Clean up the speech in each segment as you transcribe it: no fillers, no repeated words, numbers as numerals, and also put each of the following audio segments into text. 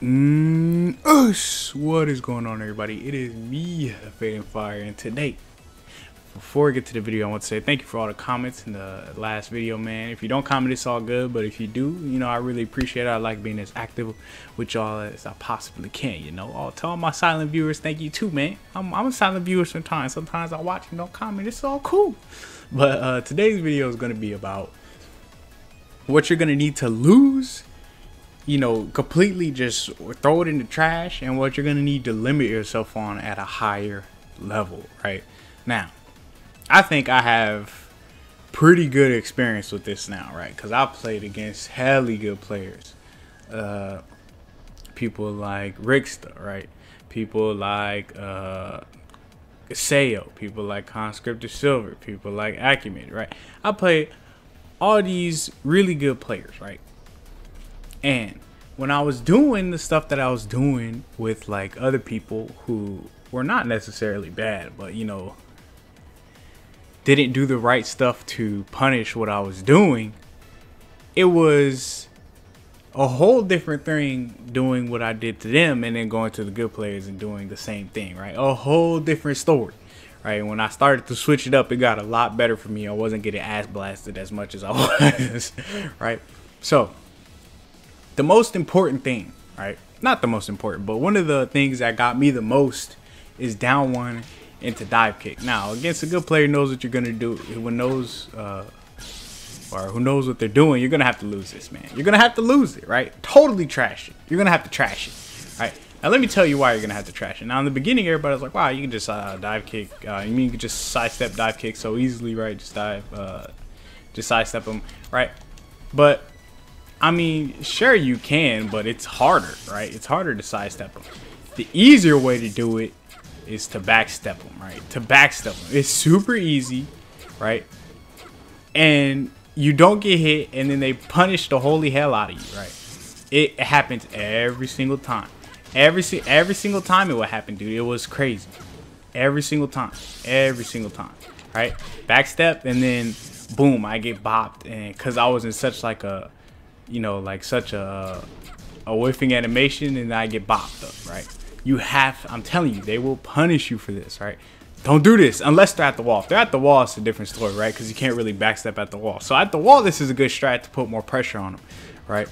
What is going on, everybody? It is me, Fading Fire, and today, before we get to the video, I want to say thank you for all the comments in the last video, man. If you don't comment, it's all good, but if you do, I really appreciate it. I like being as active with y'all as I possibly can, to all my silent viewers, thank you too, man. I'm a silent viewer sometimes. Sometimes I watch and don't comment. It's all cool. But today's video is going to be about what you're going to need to lose, completely just throw it in the trash, and what you're going to need to limit yourself on at a higher level. Right now, I think I have pretty good experience with this now, right? Because I've played against hella good players, people like Ricksta, right? People like Sayo, people like Conscripted Silver, people like Acumen, right? I played all these really good players, right? And when I was doing the stuff that I was doing with like other people who were not necessarily bad, but didn't do the right stuff to punish what I was doing, it was a whole different thing doing what I did to them and then going to the good players and doing the same thing, right? A whole different story, right? When I started to switch it up, it got a lot better for me. I wasn't getting ass blasted as much as I was, right? So the most important thing, right? Not the most important, but one of the things that got me the most is down one into dive kick. Now, against a good player who knows what you're gonna do, who knows what they're doing, you're gonna have to lose this, man. You're gonna have to lose it, right? Totally trash it. You're gonna have to trash it, right? Now, let me tell you why you're gonna have to trash it. Now, in the beginning, everybody's like, "Wow, you can just dive kick. You mean you can just sidestep dive kick so easily, right? Just sidestep them, right?" But I mean, sure you can, but it's harder, right? It's harder to sidestep them. The easier way to do it is to backstep them, right? To backstep them. It's super easy, right? And you don't get hit, and then they punish the holy hell out of you, right? It happens every single time. Every single time it would happen, dude. It was crazy. Every single time, right? Backstep, and then boom, I get bopped, and because I was in such like a such a whiffing animation, and I get bopped up, right? I'm telling you, they will punish you for this, right? Don't do this unless they're at the wall. If they're at the wall, it's a different story, right? Because you can't really backstep at the wall. So at the wall, this is a good strat to put more pressure on them, right?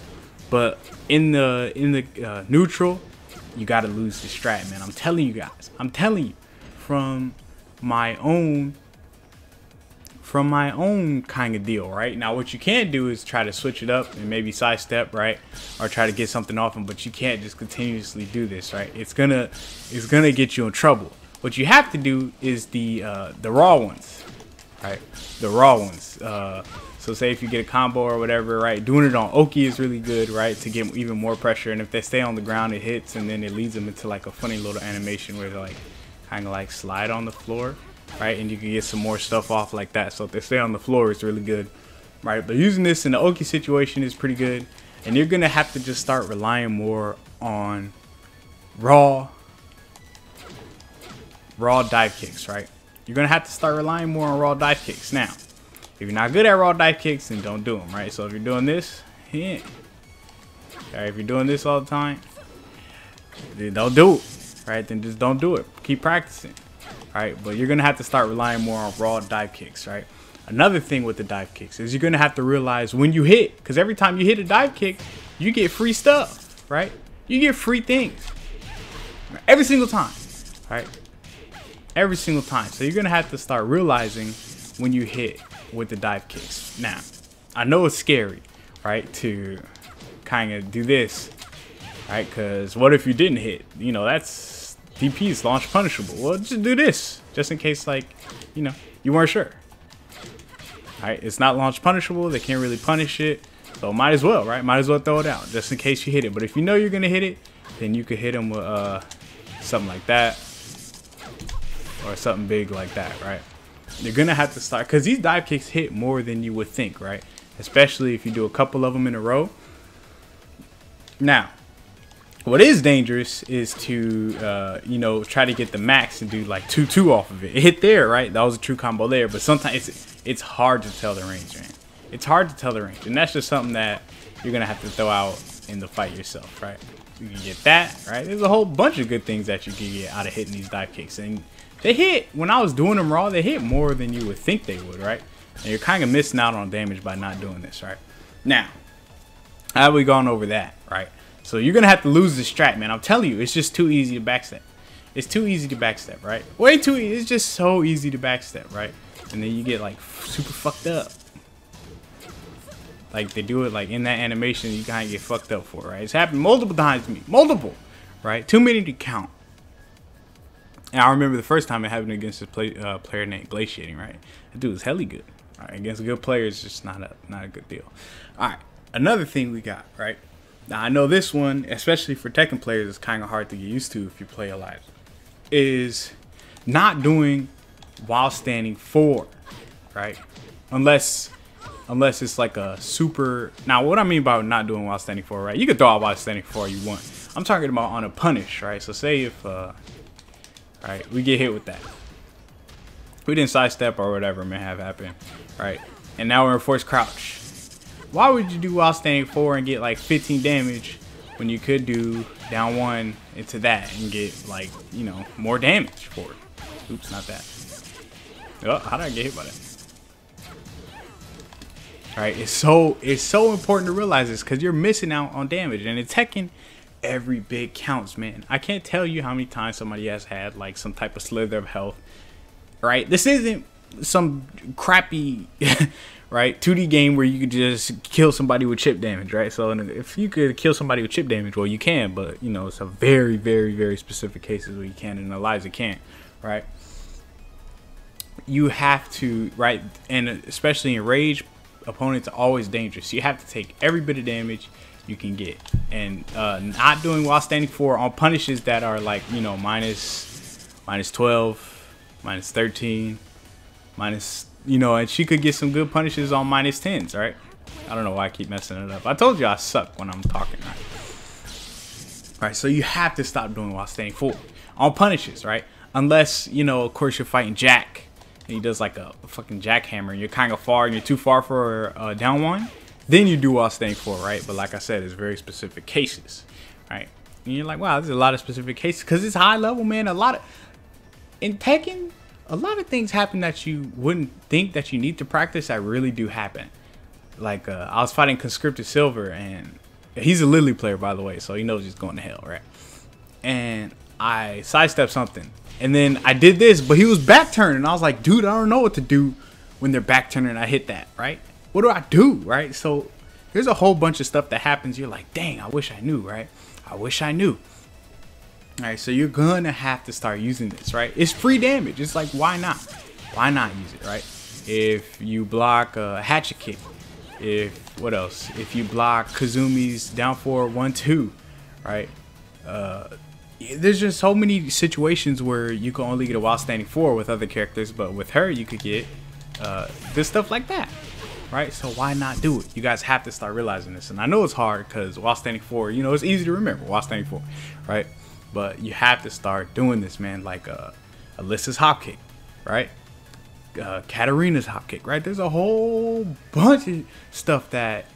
But in the neutral, you got to lose the strat, man. I'm telling you guys. I'm telling you from my own kind of deal, right? Now, what you can do is try to switch it up and maybe sidestep, right? Or try to get something off them, but you can't just continuously do this, right? It's gonna get you in trouble. What you have to do is the raw ones, right? The raw ones. So say if you get a combo or whatever, right? Doing it on Oki is really good, right? To get even more pressure, and if they stay on the ground, it hits, and then it leads them into like a funny little animation where they like kind of like slide on the floor, right? And you can get some more stuff off like that. So if they stay on the floor, it's really good, right? But using this in the Oki situation is pretty good, and you're gonna have to just start relying more on raw dive kicks, right? You're gonna have to start relying more on raw dive kicks. Now, if you're not good at raw dive kicks, then don't do them, right? So if you're doing this, yeah. Right, if you're doing this all the time, then don't do it, right? Then just don't do it. Keep practicing. Right, but you're gonna have to start relying more on raw dive kicks, right? Another thing with the dive kicks is you're gonna have to realize when you hit, because every time you hit a dive kick, you get free stuff, right? You get free things every single time, right? Every single time. So you're gonna have to start realizing when you hit with the dive kicks. Now, I know it's scary, right, to kind of do this, right? Because what if you didn't hit? That's DP is launch punishable. Well, just do this, just in case, like, you weren't sure. Alright, it's not launch punishable. They can't really punish it. So might as well, right? Might as well throw it out, just in case you hit it. But if you know you're going to hit it, then you could hit them with something like that. Or something big like that, right? You're going to have to start, because these dive kicks hit more than you would think, right? Especially if you do a couple of them in a row. Now, what is dangerous is to, try to get the max and do like 2-2 off of it. It hit there, right? That was a true combo there. But sometimes it's hard to tell the range, man. It's hard to tell the range. And that's just something that you're going to have to throw out in the fight yourself, right? You can get that, right? There's a whole bunch of good things that you can get out of hitting these dive kicks. And they hit, when I was doing them raw, they hit more than you would think they would, right? And you're kind of missing out on damage by not doing this, right? Now, how have we gone over that, right? So you're going to have to lose the strat, man. I'm telling you, it's just too easy to backstep. It's too easy to backstep, right? Way too easy. It's just so easy to backstep, right? And then you get like super fucked up. Like they do it like in that animation, you kind of get fucked up for it, right? It's happened multiple times to me. Multiple, right? Too many to count. And I remember the first time it happened against this player named Glaciating, right? That dude was hella good. Right? Against a good player, it's just not a good deal. All right, another thing we got, right? Now I know this one, especially for Tekken players, is kind of hard to get used to if you play Eliza, is not doing while standing forward, right? Unless it's like a super. Now, what I mean by not doing while standing forward, right? You can throw out while standing forward you want. I'm talking about on a punish, right? So say if, right, we get hit with that. We didn't sidestep or whatever may have happened, right? And now we're in forced crouch. Why would you do while standing forward and get like 15 damage when you could do down one into that and get like, you know, more damage for it? Oops, not that. Oh, how did I get hit by that? Right, it's so important to realize this because you're missing out on damage, and in Tekken, every bit counts, man. I can't tell you how many times somebody has had like some type of slither of health. Right, this isn't some crappy, right, 2D game where you could just kill somebody with chip damage, right? So if you could kill somebody with chip damage, well, you can, but you know it's a very, very, very specific cases where you can, and Eliza can't, right? You have to, right, and especially in rage, opponents are always dangerous. You have to take every bit of damage you can get, and not doing while standing forward on punishes that are like, you know, minus 12, minus 13, minus, you know, and she could get some good punishes on minus 10s, right? I don't know why I keep messing it up. I told you I suck when I'm talking, right? Right, so you have to stop doing while standing forward on punishes, right? Unless, you know, of course you're fighting Jack and he does like a fucking jackhammer and you're kind of far and you're too far for down one, then you do while staying forward, right? But like I said, it's very specific cases, right? And you're like, wow, there's a lot of specific cases because it's high level, man. In Tekken, a lot of things happen that you wouldn't think that you need to practice that really do happen. Like I was fighting Conscripted Silver, and he's a Lily player, by the way, so he knows he's going to hell, right? And I sidestepped something, and then I did this, but he was back turning, and I was like, dude, I don't know what to do when they're back turning and I hit that, right? What do I do, right? So there's a whole bunch of stuff that happens. You're like, dang, I wish I knew, right? I wish I knew. All right, so you're gonna have to start using this, right? It's free damage. It's like, why not? Why not use it, right? If you block a hatchet kick, what else? If you block Kazumi's down forward 1-2, right? There's just so many situations where you can only get a while standing forward with other characters, but with her you could get this stuff like that, right? So why not do it? You guys have to start realizing this, and I know it's hard because while standing forward, you know, it's easy to remember while standing forward, right? But you have to start doing this, man. Like Alyssa's hop kick, right? Katarina's hop kick, right? There's a whole bunch of stuff that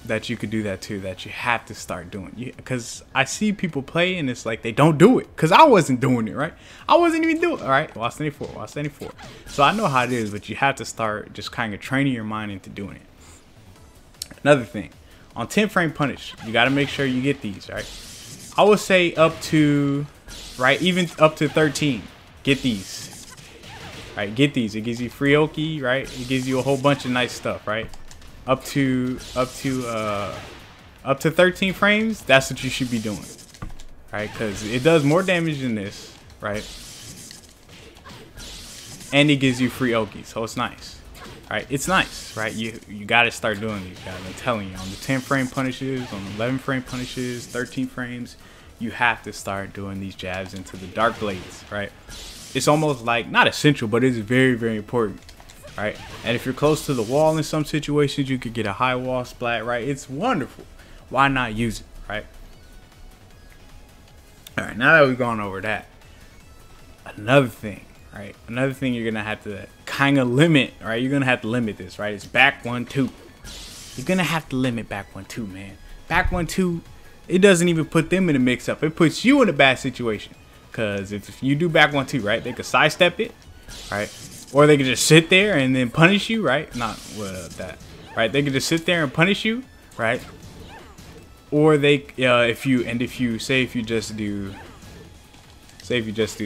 that you could do that too, that you have to start doing. Because I see people play and it's like they don't do it. Because I wasn't doing it, right? I wasn't even doing it, all right? While standing forward. So I know how it is, but you have to start just kind of training your mind into doing it. Another thing, on 10 frame punish, you got to make sure you get these, right? I would say up to, right, even up to 13, get these. Right, get these. It gives you free Oki, right? It gives you a whole bunch of nice stuff, right? Up to 13 frames, that's what you should be doing. Right? Because it does more damage than this, right? And it gives you free Oki, so it's nice. Right? It's nice, right? You gotta start doing these guys. I'm telling you, on the 10 frame punishes, on the 11 frame punishes, 13 frames, you have to start doing these jabs into the dark blades, right? It's almost like, not essential, but it's very, very important, right? And if you're close to the wall in some situations, you could get a high wall splat, right? It's wonderful. Why not use it, right? All right, now that we've gone over that, another thing, right? Another thing you're gonna have to kind of limit, right? You're gonna have to limit this, right? It's back 1-2. You're gonna have to limit back 1-2, man. Back 1-2 it doesn't even put them in a mix-up. It puts you in a bad situation. Because if you do back 1-2, right, they could sidestep it, right? Or they could just sit there and then punish you, right? Not that, right? They could just sit there and punish you, right? Or they, if you just do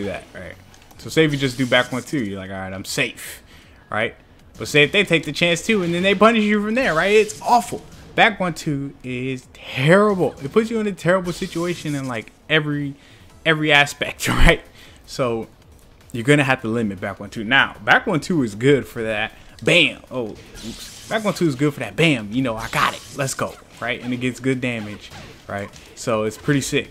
that, right? So say if you just do back 1-2, you're like, all right, I'm safe, right? But say if they take the chance too, and then they punish you from there, right? It's awful. Back 1-2 is terrible. It puts you in a terrible situation in like every aspect, right? So you're gonna have to limit back 1-2. Now, back 1-2 is good for that. Bam. Oh, oops. Back 1-2 is good for that. Bam. You know, I got it. Let's go. Right, and it gets good damage. Right, so it's pretty sick.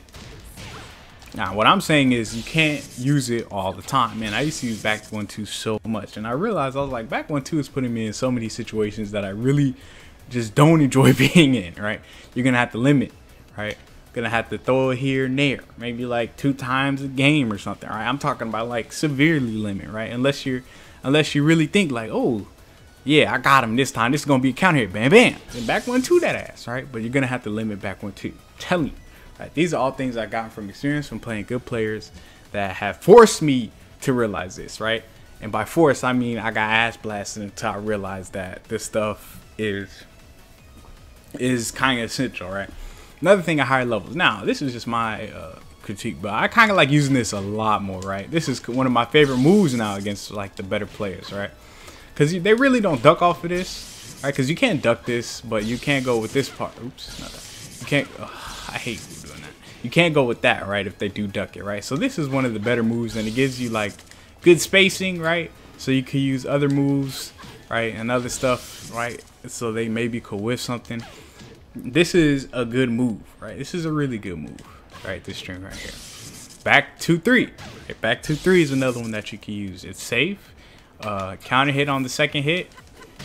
Now, what I'm saying is you can't use it all the time. Man, I used to use back 1-2 so much, and I realized I was like, back 1-2 is putting me in so many situations that I really just don't enjoy being in. Right, you're gonna have to limit. Right. Gonna have to throw it here and there, maybe like 2 times a game or something. Right, I'm talking about like severely limit, right? Unless you really think like, oh yeah, I got him this time, this is gonna be a counter hit, bam bam, then back 1-2 that ass, right? But you're gonna have to limit back 1-2. Telling you, right? These are all things I got from experience from playing good players that have forced me to realize this, right? And by force I mean I got ass blasted until I realized that this stuff is kind of essential, right? Another thing at higher levels. Now, this is just my critique, but I kind of like using this a lot more, right? This is one of my favorite moves now against like the better players, right? Because they really don't duck off of this, right? Because you can't duck this, but you can't go with this part. Oops, not that. You can't. I hate doing that. You can't go with that, right? If they do duck it, right? So this is one of the better moves, and it gives you like good spacing, right? So you can use other moves, right, and other stuff, right? So they maybe could whiff something. This is a good move, right? This is a really good move, right? This string right here. Back 2-3. Okay, back 2-3 is another one that you can use. It's safe. Counter hit on the second hit.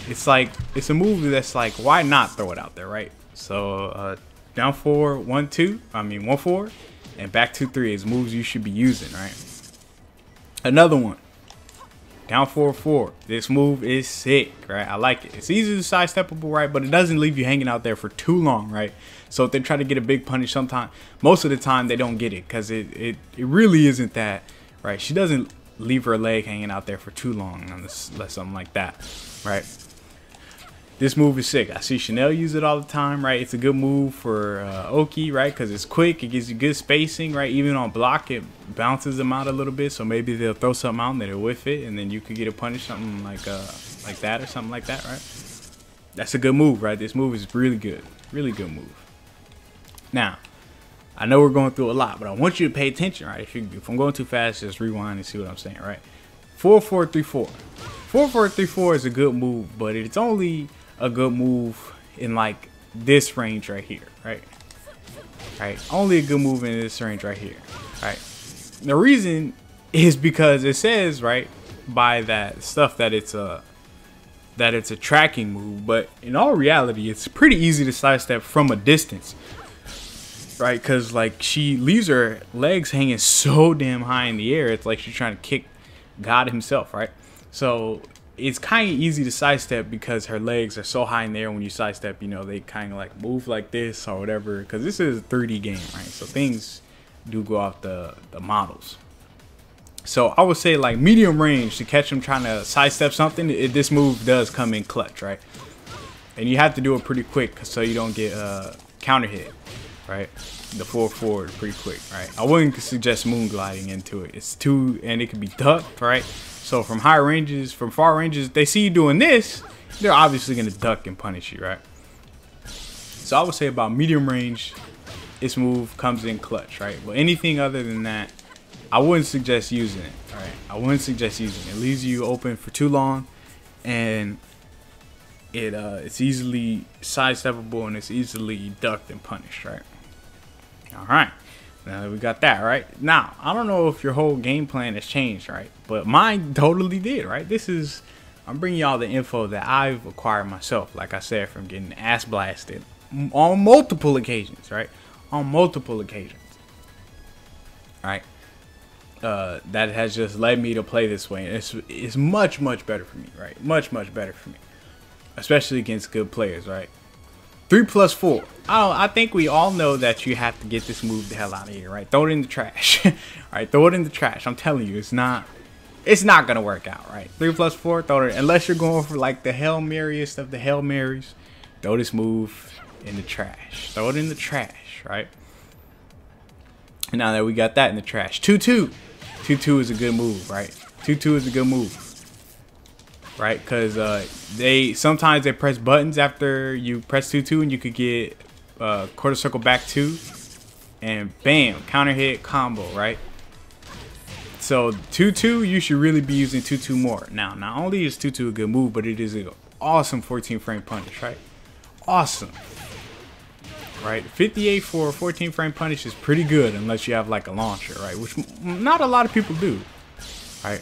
It's like, it's a move that's like, why not throw it out there, right? So down 4, 1-2. I mean 1-4, and back 2-3 is moves you should be using, right? Another one. Down 4-4. This move is sick, right? I like it. It's easy to sidesteppable, right? But it doesn't leave you hanging out there for too long, right? So if they try to get a big punish most of the time they don't get it because it really isn't that, right? She doesn't leave her leg hanging out there for too long unless something like that, right? This move is sick. I see Chanel use it all the time, right? It's a good move for Oki, right? Because it's quick. It gives you good spacing, right? Even on block, it bounces them out a little bit. So maybe they'll throw something out and then they'll whiff it, and then you could get a punish, something like that or something like that, right? That's a good move, right? This move is really good. Really good move. Now, I know we're going through a lot, but I want you to pay attention, right? If I'm going too fast, just rewind and see what I'm saying, right? 4-4-3-4. 4-4-3-4 is a good move, but it's only a good move in like this range right here, right? Only a good move in this range right here, right? The reason is because it says, right, by that stuff that it's a tracking move, but in all reality, it's pretty easy to sidestep from a distance, right? Because like she leaves her legs hanging so damn high in the air, it's like she's trying to kick God himself, right? So it's kind of easy to sidestep because her legs are so high in the air. When you sidestep, you know, they kind of like move like this or whatever, because this is a 3D game, right? So things do go off the models. So I would say like medium range to catch them trying to sidestep something, this move does come in clutch, right? And you have to do it pretty quick so you don't get counter hit, right? The 4-4 is pretty quick, right? I wouldn't suggest moon gliding into it. It's too, and it can be ducked, right? So from higher ranges, from far ranges, they see you doing this, they're obviously going to duck and punish you, right? So I would say about medium range, this move comes in clutch, right? But anything other than that, I wouldn't suggest using it, right? I wouldn't suggest using it. It leaves you open for too long, and it's easily sidesteppable and it's easily ducked and punished, right? All right. Now we got that, right? Now, I don't know if your whole game plan has changed, right? But mine totally did, right? I'm bringing y'all the info that I've acquired myself, like I said, from getting ass blasted on multiple occasions, right? On multiple occasions, right? That has just led me to play this way. And it's much, much better for me, right? Much, much better for me, especially against good players, right? 3+4. I think we all know that you have to get this move the hell out of here, right? Throw it in the trash. All right, throw it in the trash. I'm telling you, it's not gonna work out, right? 3+4, throw it. Unless you're going for like the Hail Maryest of the Hail Marys, throw this move in the trash. Throw it in the trash, right? And now that we got that in the trash, 2-2. 2-2 is a good move, right? 2-2 is a good move, right? Because sometimes they press buttons after you press 2-2, and you could get quarter circle back 2, and bam, counter hit combo, right? So 2-2, you should really be using 2-2 more. Now, not only is 2-2 a good move, but it is an awesome 14 frame punish, right? Awesome. Right, 58 for a 14 frame punish is pretty good unless you have like a launcher, right? Which not a lot of people do, right?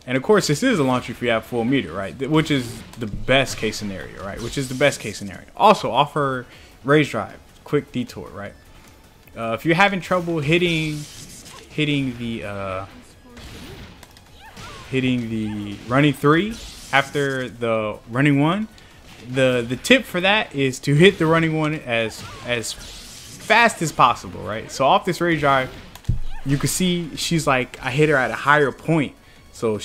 And of course, this is a launcher if you have full meter, right? Which is the best case scenario, right? Which is the best case scenario. Also, offer raise drive, quick detour, right? If you're having trouble hitting the running 3 after the running 1. The tip for that is to hit the running 1 as fast as possible, right? So off this rage drive, you can see she's like, I hit her at a higher point, so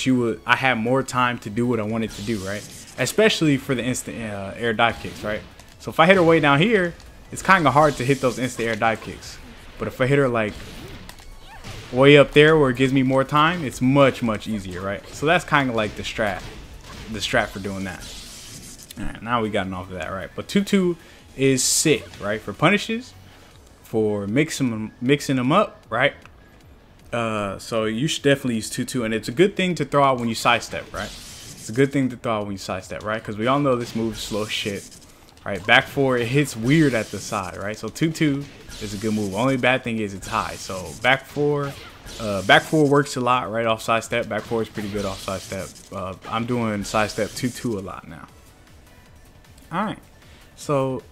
I had more time to do what I wanted to do, right? Especially for the instant air dive kicks, right? So if I hit her way down here, it's kind of hard to hit those instant air dive kicks. But if I hit her like way up there where it gives me more time, it's much easier, right? So that's kind of like the strat for doing that. Alright, now we gotten off of that, right? But 2-2 is sick, right? For punishes, for mixing them up, right? So you should definitely use 2-2, and it's a good thing to throw out when you sidestep, right? It's a good thing to throw out when you sidestep, right? Because we all know this move is slow as shit, right? Back 4, it hits weird at the side, right? So 2-2 is a good move. Only bad thing is it's high. So back 4 works a lot, right? Off sidestep. Back 4 is pretty good off sidestep. I'm doing sidestep 2-2 a lot now. Alright, so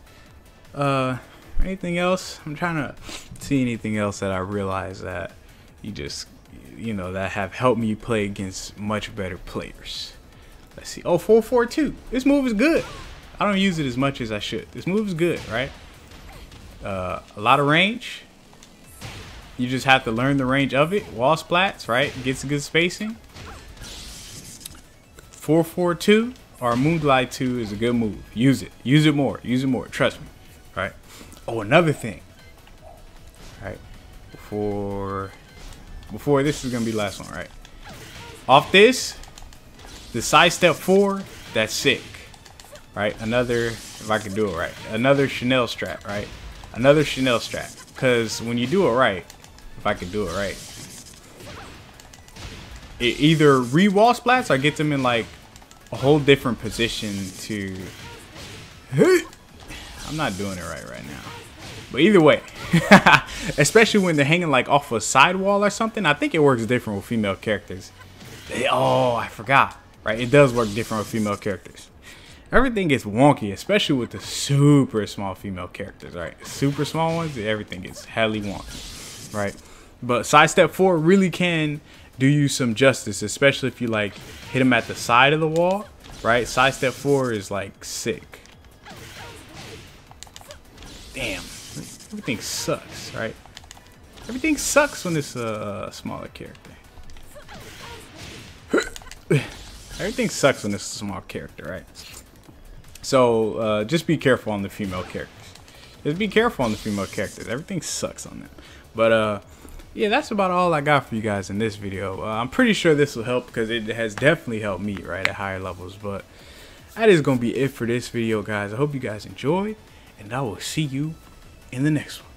anything else? I'm trying to see anything else that I realize that that have helped me play against much better players. Let's see. Oh, 4-4-2. This move is good. I don't use it as much as I should. This move is good, right? A lot of range. You just have to learn the range of it. Wall splats, right? Gets a good spacing. 4-4-2. Or Moonglide 2 is a good move. Use it. Use it more. Use it more. Trust me. Right? Oh, another thing. Right? Before this is gonna be the last one, right? Off this, the sidestep 4, that's sick. Right? Another, if I can do it right. Another Chanel strat, right? Another Chanel strat. Because when you do it right, if I can do it right, it either re-wall splats or get them in like a whole different position to... I'm not doing it right now. But either way, especially when they're hanging like off a sidewall or something, I think it works different with female characters. Oh, I forgot. Right, it does work different with female characters. Everything gets wonky, especially with the super small female characters, right? Super small ones, everything gets hella wonky, right? But sidestep 4 really can do you some justice, especially if you like hit them at the side of the wall, right? Sidestep 4 is like sick. Damn, everything sucks, right? Everything sucks when it's a smaller character. Everything sucks when it's a small character, right? So just be careful on the female characters. Just be careful on the female characters. Everything sucks on them. But yeah, that's about all I got for you guys in this video. I'm pretty sure this will help because it has definitely helped me, right, at higher levels. But that is going to be it for this video, guys. I hope you guys enjoyed, and I will see you in the next one.